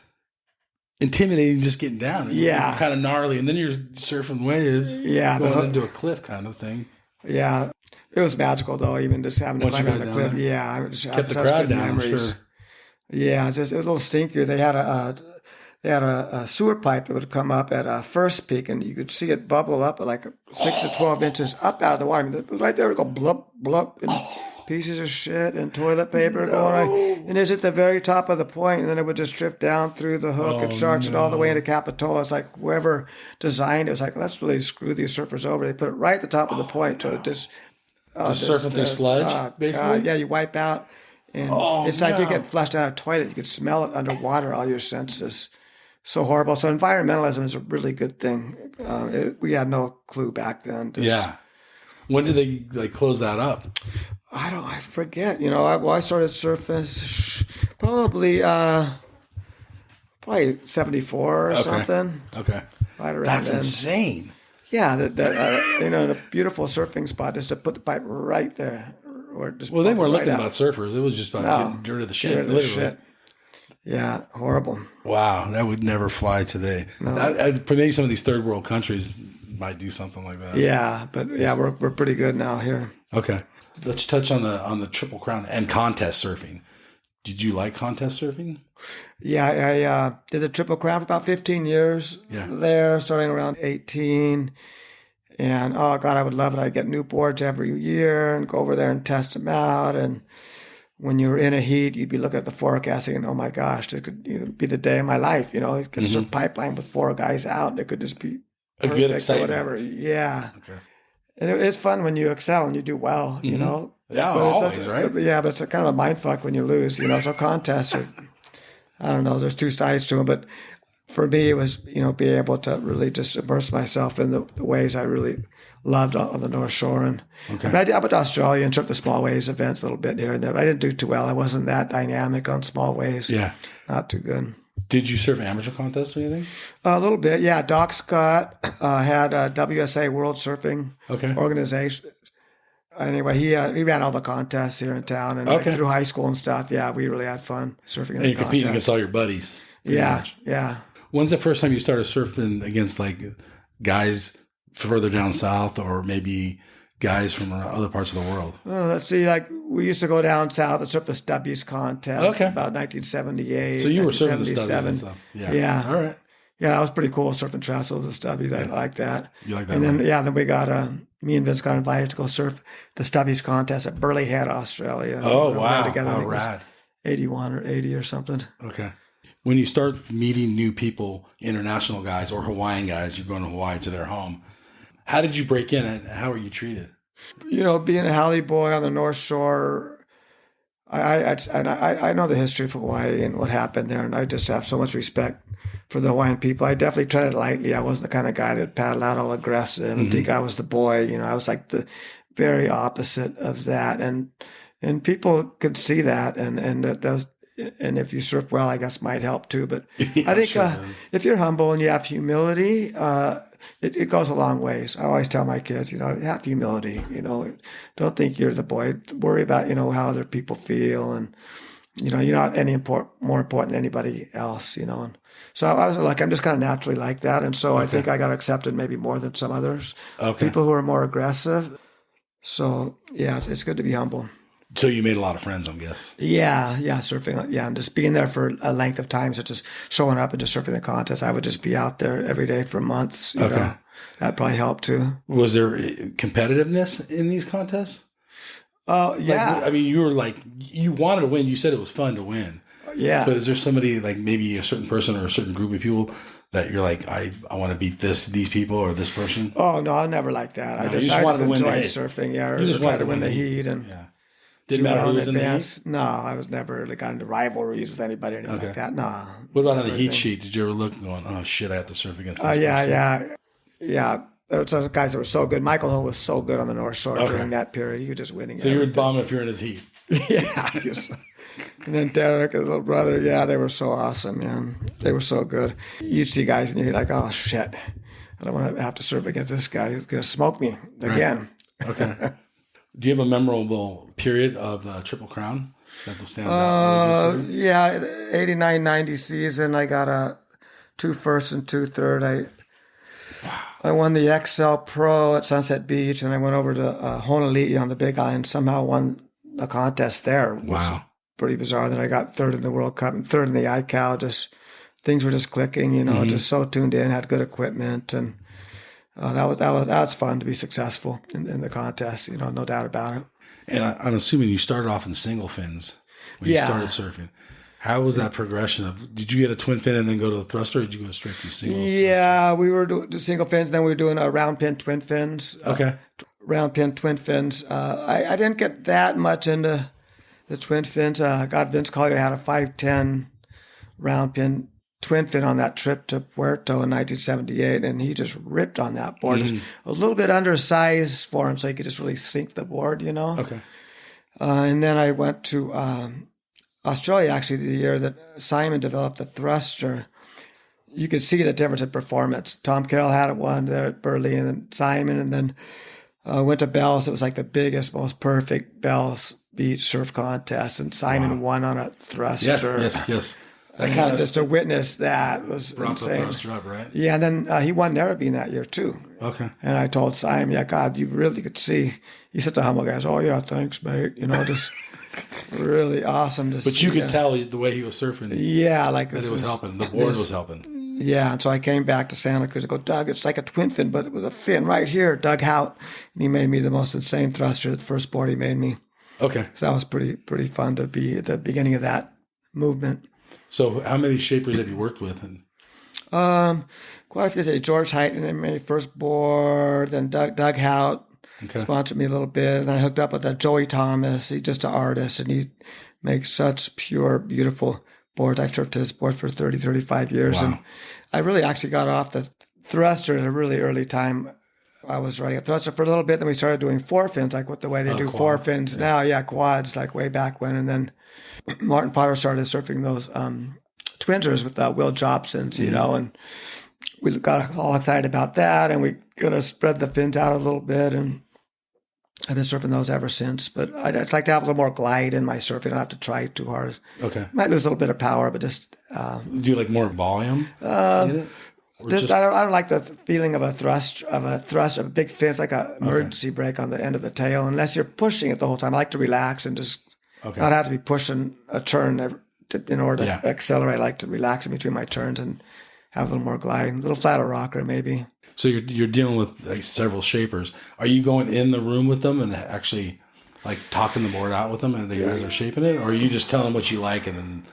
intimidating just getting down. Yeah. Kind of gnarly, and then you're surfing waves. Yeah, going into a cliff kind of thing. Yeah, it was magical though. Even just having to Once you climb got down the down cliff. there. Yeah, I just Kept the such crowd good down, I'm sure. Yeah, just a little stinkier. They had a sewer pipe that would come up at first peak, and you could see it bubble up at like 6 to 12 inches up out of the water. I mean, it was right there. It would go blub blub, and pieces of shit and toilet paper going right. And it's at the very top of the point, and then it would just drift down through the Hook and Sharks and all the way into Capitola. It's like whoever designed it was like, let's really screw these surfers over. They put it right at the top of the point, so it just surfing through sludge, basically. Yeah, you wipe out. And it's like you're getting flushed out of a toilet. You could smell it underwater, all your senses. So horrible. So environmentalism is a really good thing. We had no clue back then. Yeah. When did they like close that up? I forget. You know, I started surfing probably 74 or something. Okay. Right around That's then. insane. Yeah, in a beautiful surfing spot, just to put the pipe right there. Or just Well, they weren't right looking out. about surfers. It was just about getting rid of the shit. Get rid of the Literally. shit. Yeah, horrible. Wow, that would never fly today. No. Maybe some of these third world countries might do something like that. Yeah, but yeah, we're pretty good now here. Okay, let's touch on the Triple Crown and contest surfing. Did you like contest surfing? Yeah, I did the Triple Crown for about 15 years there, starting around 18. And, oh, God, I would love it. I'd get new boards every year and go over there and test them out. And when you were in a heat, you'd be looking at the forecast and, oh, my gosh, this could be the day of my life. You know, it could surf pipeline with 4 guys out. And it could just be a good excitement. Or whatever. Yeah. Okay. And it's fun when you excel and you do well, you know. Yeah, but always, right? Yeah, but it's a kind of a mind fuck when you lose, you know. So contests are, I don't know, there's two sides to them. But for me, it was, being able to really just immerse myself in the ways I really loved on the North Shore. And I went to Australia and took the small waves events a little bit here and there. But I didn't do too well. I wasn't that dynamic on small waves. Yeah. Not too good. Did you surf amateur contests or anything? A little bit, yeah. Doc Scott had a WSA World Surfing organization. Anyway, he ran all the contests here in town and through high school and stuff. Yeah, we really had fun surfing in the And you're competing against all your buddies. Yeah, much. yeah. When's the first time you started surfing against like guys further down south or maybe guys from other parts of the world? Let's see, like we used to go down south and surf the Stubbies contest about 1978. So you were surfing the Stubbies and stuff. Yeah. All right. Yeah, that was pretty cool, surfing trestles and Stubbies. I like that. You like that? And then, then we got, me and Vince got invited to go surf the Stubbies contest at Burleigh Head, Australia. Oh, we wow. Together, How rad. 81 or 80 or something. Okay. When you start meeting new people, international guys or Hawaiian guys, you're going to Hawaii to their home. How did you break in and how were you treated? Being a Halle boy on the North Shore, I know the history of Hawaii and what happened there, and I just have so much respect for the Hawaiian people. I definitely tread it lightly. I wasn't the kind of guy that paddled out all aggressive and think I was the boy. I was like the very opposite of that, and people could see that, and that those. And if you surf well, I guess might help too. But I think if you're humble and you have humility, it goes a long ways. I always tell my kids, have humility. Don't think you're the boy. Worry about how other people feel, and you're not more important than anybody else. And so I was like, I'm just kind of naturally like that, and so I think I got accepted maybe more than some others. People who are more aggressive. So yeah, it's good to be humble. So you made a lot of friends, I guess. Yeah, surfing. Yeah, and just being there for a length of time, such as showing up and just surfing the contest. I would just be out there every day for months. You know. That probably helped too. Was there competitiveness in these contests? Yeah. I mean, you were like, you wanted to win. You said it was fun to win. Yeah. But is there somebody, like maybe a certain person or a certain group of people that you're like, I want to beat these people or this person? Oh, no, I never like that. No, I just wanted to win the enjoy heat. surfing. Yeah, You just try wanted to win the heat and Didn't matter who was in the heat? No, I was never really got into rivalries with anybody or anything like that. No. What about on the heat sheet? Did you ever look going, oh shit, I have to surf against this person? Yeah. There were some guys that were so good. Michael Hill was so good on the North Shore during that period. He was just winning. So you were bombing if you're in his heat. Yeah. And then Derek, his little brother, yeah, they were so awesome, man. They were so good. You see guys and you're like, oh, shit. I don't want to have to surf against this guy who's going to smoke me again. Right. Okay. Do you have a memorable period of the Triple Crown that stands out? Really good for you? Yeah, 89-90 season, I got a 2 firsts and 2 third. I won the XL Pro at Sunset Beach, and I went over to Honolulu on the Big Island. Somehow won the contest there. Wow. Pretty bizarre. Then I got 3rd in the World Cup and 3rd in the ICAO. Just things were just clicking, just so tuned in, had good equipment, and that was fun to be successful in the contest. No doubt about it. And I'm assuming you started off in single fins when you started surfing. How was that progression did you get a twin fin and then go to the thruster, or did you go straight to single? Yeah, we were doing single fins, then we were doing a round pin twin fins. Okay. Round pin twin fins. I didn't get that much into the twin fins. God, Vince Collier had a 510 round pin twin fin on that trip to Puerto in 1978, and he just ripped on that board. Just a little bit undersized for him, so he could just really sink the board, Okay. And then I went to Australia, actually, the year that Simon developed the thruster. You could see the difference in performance. Tom Carroll had one there at Burley, and then Simon, and then went to Bell's. It was like the biggest, most perfect Bell's Beach surf contest, and Simon won on a thruster. Yes. That kind of just to witness that was Brought insane. the thruster up, right? Yeah, and then he won Narrabeen that year too. Okay. And I told Simon, yeah, God, you really could see. He's such a humble guy. Oh yeah, thanks, mate. Just really awesome to see. But you could tell the way he was surfing. Yeah, like that it was helping. The board was helping. Yeah, and so I came back to Santa Cruz. I go, Doug, it's like a twin fin, but with a fin right here. Doug Hout, and he made me the most insane thruster. The first board he made me. Okay. So that was pretty fun to be at the beginning of that movement. So how many shapers have you worked with? Quite a few. George Heighton made my first board. Then Doug Hout sponsored me a little bit. And then I hooked up with Joey Thomas. He's just an artist, and he makes such pure, beautiful boards. I've surfed his board for 30, 35 years. Wow. And I really actually got off the thruster at a really early time. I was riding a thruster for a little bit. Then we started doing 4 fins, like what the way they do quad. 4 fins now. Yeah, quads, like way back when. And then Martin Potter started surfing those twinsers with Will Jobson's, and we got all excited about that, and we kind of spread the fins out a little bit, and I've been surfing those ever since. But I'd like to have a little more glide in my surfing. I don't have to try too hard. Okay. Might lose a little bit of power, but just do you like more volume? I don't like the feeling of a thrust, of a big fin. It's like an emergency brake on the end of the tail. Unless you're pushing it the whole time, I like to relax and just not have to be pushing a turn in order to accelerate. I like to relax in between my turns and have a little more glide, a little flatter rocker maybe. So you're dealing with like several shapers. Are you going in the room with them and actually like talking the board out with them as they're shaping it, or are you just telling them what you like and then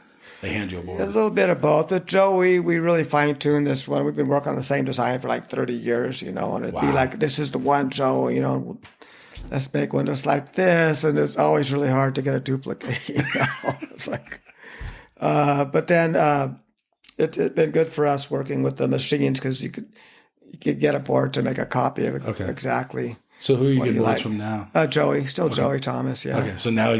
they hand you a board? A little bit of both. But Joey, we really fine-tuned this one. We've been working on the same design for like 30 years, and it'd be like, this is the one, Joe, let's make one just like this. And it's always really hard to get a duplicate, It's like, but then it's been good for us working with the machines because you could get a board to make a copy of it exactly. So who are you getting boards from now? Joey, Joey Thomas, yeah. Okay, so now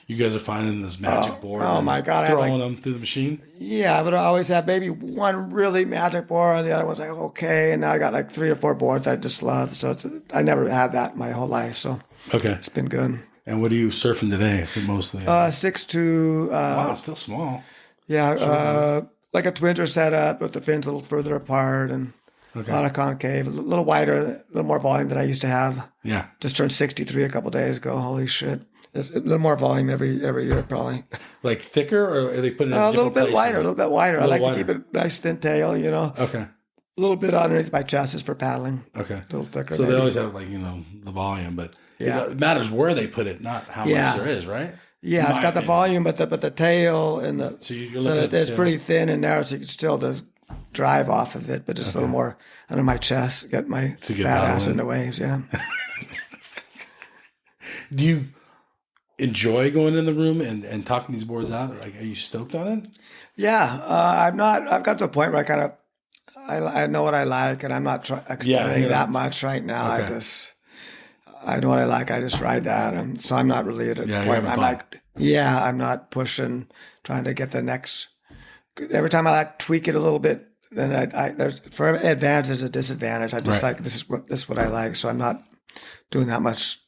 you guys are finding this magic board. Oh my God! Throwing them through the machine. Yeah, but I always have maybe one really magic board, and the other one's like okay. And now I got like 3 or 4 boards I just love. So I never had that my whole life. So it's been good. And what are you surfing today? Mostly 6'2". Wow, still small. Yeah, like a twinser setup with the fins a little further apart and a lot of concave, a little wider, a little more volume than I used to have. Yeah, just turned 63 a couple days ago. Holy shit! There's a little more volume every year, probably. Like thicker, or are they putting it in a different little bit places? wider, a little bit wider. I like to keep it nice thin tail, Okay. A little bit underneath my chest is for paddling. Okay. A little thicker. So they always have the volume, but it matters where they put it, not how much there is, right? Yeah, it's got the volume, but the tail and the so it's pretty thin and narrow, so you can still just drive off of it, but just a little more under my chest, get my fat ass in the waves. Yeah. Do you enjoy going in the room and talking these boards out? Like, are you stoked on it? Yeah, I'm not. I've got to the point where I know what I like, and I'm not experimenting that much right now. I know what I like. I just ride that, and so I'm not really at a Yeah, point. you're I'm having fun. like, yeah, I'm not pushing, trying to get the next. Every time I like tweak it a little bit, then there's for advantage there's a disadvantage. I just Right. like this is what I like. So I'm not doing that much.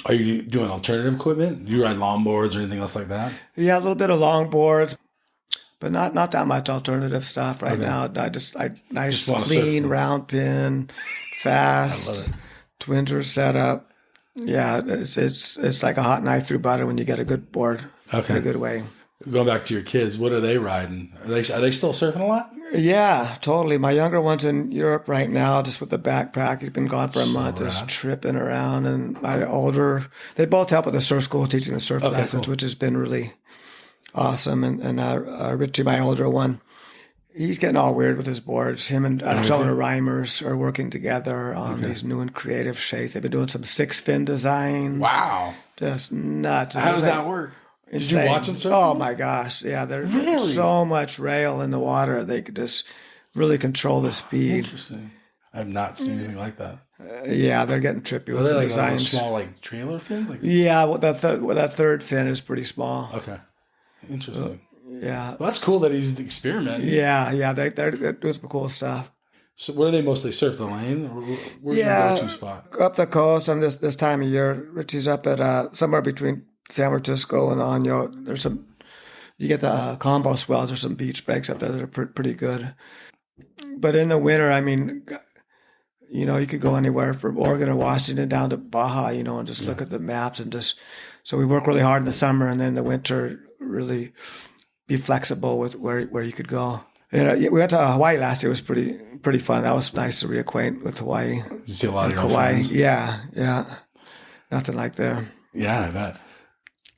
Are you doing alternative equipment? Do you ride longboards or anything else like that? Yeah, a little bit of longboards, but not that much alternative stuff right Okay. now. I nice Just wanna clean surf. round pin, fast, twinger setup. Yeah, it's like a hot knife through butter when you get a good board Okay. in a good way. Going back to your kids, what are they riding? Are they still surfing a lot? Yeah, totally. My younger one's in Europe right now, just with the backpack. He's been gone for a So month, just rad. tripping around. And my older, they both help with the surf school, teaching the surf Okay, lessons, cool. which has been really awesome. And Richie, my older one, he's getting all weird with his boards. Him and Jonah Reimers are working together on these new and creative shapes. They've been doing some 6-fin designs. Wow. Just nuts. How does that work? Did you Insane. watch them surf? Oh my gosh. Yeah, there's Really? so much rail in the water. They could just really control the speed. Interesting. I've not seen anything like that. Yeah, they're getting trippy Are with they some like little designs. small like trailer fins? Like, Yeah, well, that third fin is pretty small. okay. Interesting. Yeah. Well, that's cool that he's experimenting. Yeah, they're doing some cool stuff. So where do they mostly surf? The lane? Or where's Yeah. your go-to spot? Up the coast on this time of year. Richie's up at somewhere between San Francisco and Año. There's some, you get the combo swells. There's some beach breaks up there that are pretty good. But in the winter, I mean, you know, you could go anywhere from Oregon or Washington down to Baja, you know, and just look at the maps and just, so we work really hard in the summer and then in the winter really be flexible with where you could go. And we went to Hawaii last year. It was pretty fun. That was nice to reacquaint with Hawaii. Did you see a lot of your old Hawaii, friends? yeah. Nothing like there. Yeah, I bet.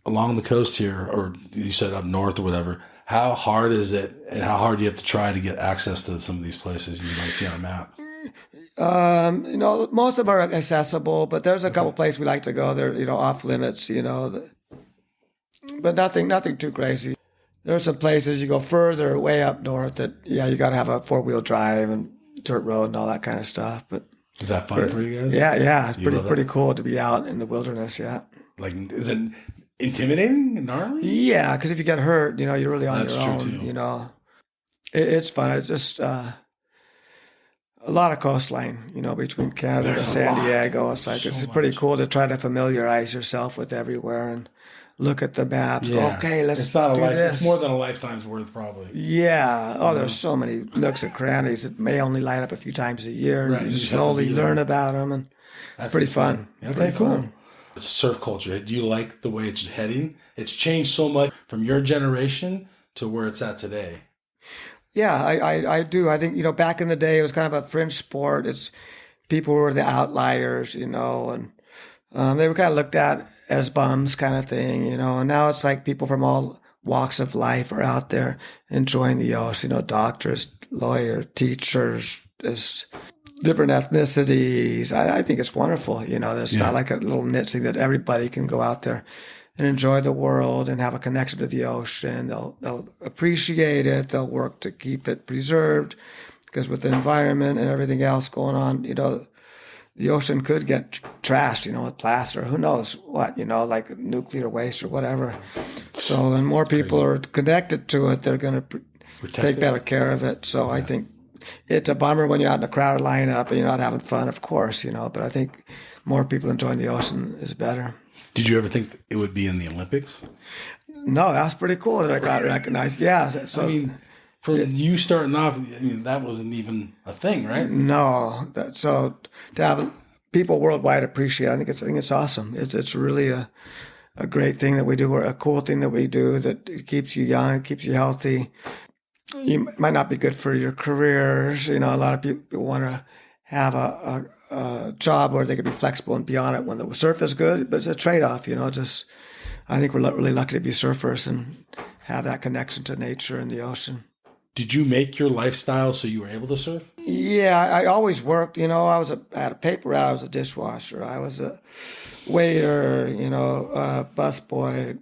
Along the coast here, or you said up north or whatever, how hard is it and how hard do you have to try to get access to some of these places you might see on a map? You know, most of them are accessible, but there's a couple places we like to go. They're, you know, off limits, you know, but nothing too crazy. There's some places you go further, way up north that, yeah, you got to have a 4-wheel drive and dirt road and all that kind of stuff. But Is that fun for you guys? yeah, it's You love pretty that? cool to be out in the wilderness. Yeah. Like, is it intimidating and gnarly? Yeah, because if you get hurt, you know, you're really on That's your true, own. too. You know, it's fun. It's just a lot of coastline, you know, between Canada and There's a San lot. Diego. It's like So it's pretty much. cool to try to familiarize yourself with everywhere and look at the maps. Go, okay, let's It's not a do life. this. It's more than a lifetime's worth, probably. Yeah. Oh, there's so many nooks and crannies that may only line up a few times a year. Right, You you just just have to slowly be there. learn about them, and That's pretty insane. fun. Okay, Pretty cool. fun. Surf culture. Do you like the way it's heading? It's changed so much from your generation to where it's at today. Yeah, I do. I think, you know, back in the day, it was kind of a fringe sport. It's people were the outliers, you know, and they were kind of looked at as bums kind of thing, you know. And now it's like people from all walks of life are out there enjoying the ocean, you know, doctors, lawyers, teachers, just different ethnicities. I think it's wonderful, you know. There's not like a little niche thing that everybody can go out there and enjoy the world and have a connection to the ocean. They'll appreciate it. They'll work to keep it preserved because with the environment and everything else going on, you know, the ocean could get trashed, you know, with plastic or who knows what, you know, like nuclear waste or whatever. So, and more people are connected to it, they're going to take it. better care of it. So I think it's a bummer when you're out in a crowded lineup and you're not having fun, of course, you know, but I think more people enjoying the ocean is better. Did you ever think it would be in the Olympics? No, that's pretty cool that I got recognized. Yeah. So, I mean, from you starting off, I mean, that wasn't even a thing, right? no, so to have people worldwide appreciate, I think it's awesome. It's really a great thing that we do, or a cool thing that we do that keeps you young, keeps you healthy. You might not be good for your careers. You know, a lot of people want to have a job where they can be flexible and be on it when the surf is good, but it's a trade-off, you know, just, I think we're really lucky to be surfers and have that connection to nature and the ocean. Did you make your lifestyle so you were able to surf? Yeah, I always worked, you know, I had a paper route, I was a dishwasher, I was a waiter, you know, busboy,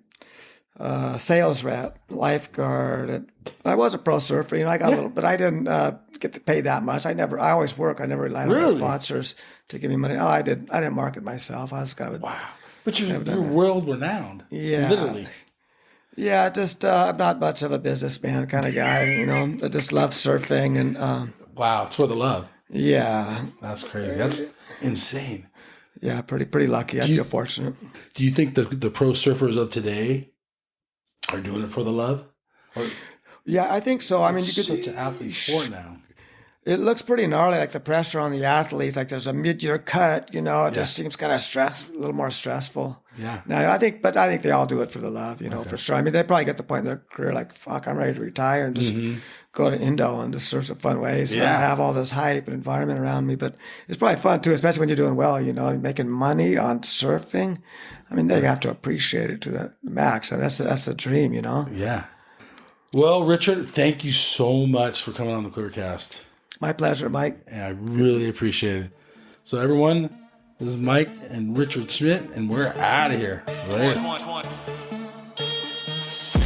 sales rep, lifeguard. And I was a pro surfer, you know, I got a little, but I didn't get paid that much. I always work. I never relied on Really? sponsors to give me money. Oh, I didn't market myself. I was kind of Wow. But you're world renowned. Yeah. Literally. Yeah, just I'm not much of a businessman kind of guy. You know, I just love surfing and Wow. It's for the love. yeah, That's crazy. That's insane. yeah, pretty lucky. I feel fortunate. Do you think the pro surfers of today are doing it for the love? Or Yeah, I think so. I mean, it's you such could. an athlete sport now. It looks pretty gnarly, like the pressure on the athletes. Like there's a mid-year cut. You know, it just seems kind of a little more stressful. Yeah. Now I think they all do it for the love. You know, for sure. I mean, they probably get to the point in their career like, fuck, I'm ready to retire and just go to Indo and just surf some fun ways. And I have all this hype and environment around me, but it's probably fun too, especially when you're doing well. You know, making money on surfing. I mean, they have to appreciate it to the max, and that's the dream. You know. Yeah. Well, Richard, thank you so much for coming on the Clearcast. My pleasure, Mike. And I really appreciate it. So, everyone, this is Mike and Richard Schmidt, and we're out of here. Later.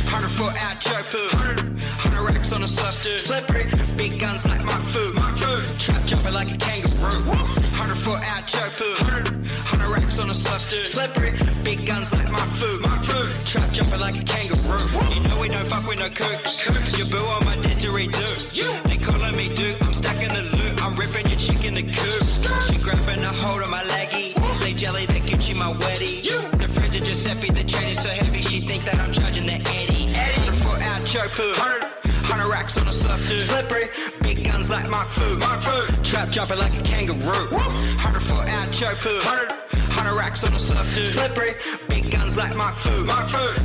100-foot out choke food. 100 racks on a surf dude. Slippery, big guns like Mark Food. Trap jumping like a kangaroo. 100-foot out choke food. 100 racks on a surf dude. Slippery, big guns like Mark Food. Trap jumping like a kangaroo. You know we don't fuck with no kooks. You boo on my didgeridoo. They calling me dude. I'm stacking the loot. I'm ripping your chick in the coop. She grabbing a hold of my leggy. They jelly, they Gucci my weddy. The frigid Giuseppe, the chain is so heavy. She think that I'm charging the Eddie. 100-foot out choke food. 100 racks on a surf dude. Slippery, big guns like Mark Food. Trap jumping like a kangaroo. 100-foot out choke food. 100 racks on a surf dude. Slippery, big guns like Mark Food.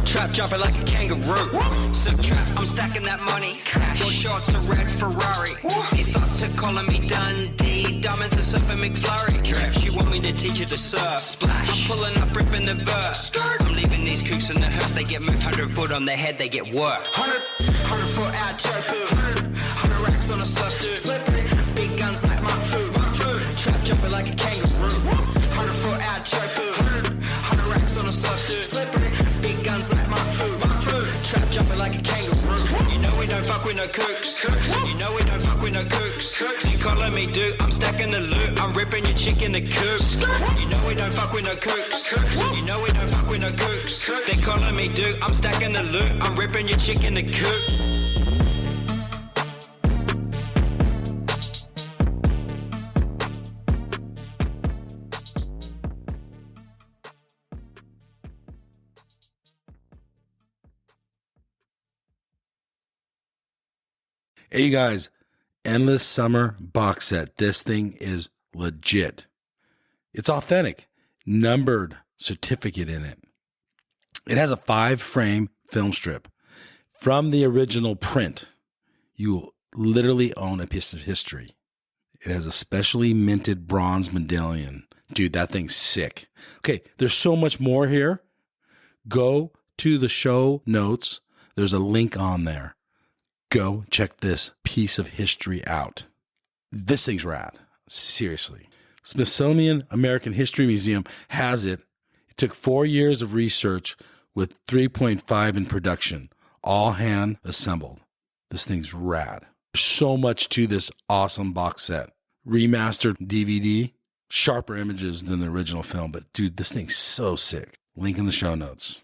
Trap jumping like a kangaroo. Surf trap, I'm stacking that money. Four shorts, a red Ferrari. He starts to calling me Dundee. Diamonds are surfing McFlurry. She want me to teach her to surf. Splash, I'm pulling up, ripping the verse. I'm leaving these kooks in the hearse. They get moved 100 foot on their head, they get work. 100 foot out choke food. 100 racks on a surf dude. Slippery, big guns like Mark Food. Trap jumping like a kangaroo. 100 foot out choke food. 100 racks on a surf dude. Slippery, big guns like Mark Food. Trap jumping like a kangaroo. You know we don't fuck with no kooks. You know we don't fuck with no kooks. You calling me dude, I'm stacking the loot. I'm ripping your chick in the coop. You know we don't fuck with no kooks. You know we don't fuck with no kooks. They calling me dude, I'm stacking the loot. I'm ripping your chick in the coop. Hey, you guys, Endless Summer box set. This thing is legit. It's authentic, numbered certificate in it. It has a 5-frame film strip from the original print. You will literally own a piece of history. It has a specially minted bronze medallion. Dude, that thing's sick. Okay, there's so much more here. Go to the show notes. There's a link on there. Go check this piece of history out. This thing's rad. Seriously. Smithsonian American History Museum has it. It took 4 years of research with 3.5 in production, all hand assembled. This thing's rad. So much to this awesome box set. Remastered DVD, sharper images than the original film, but dude, this thing's so sick. Link in the show notes.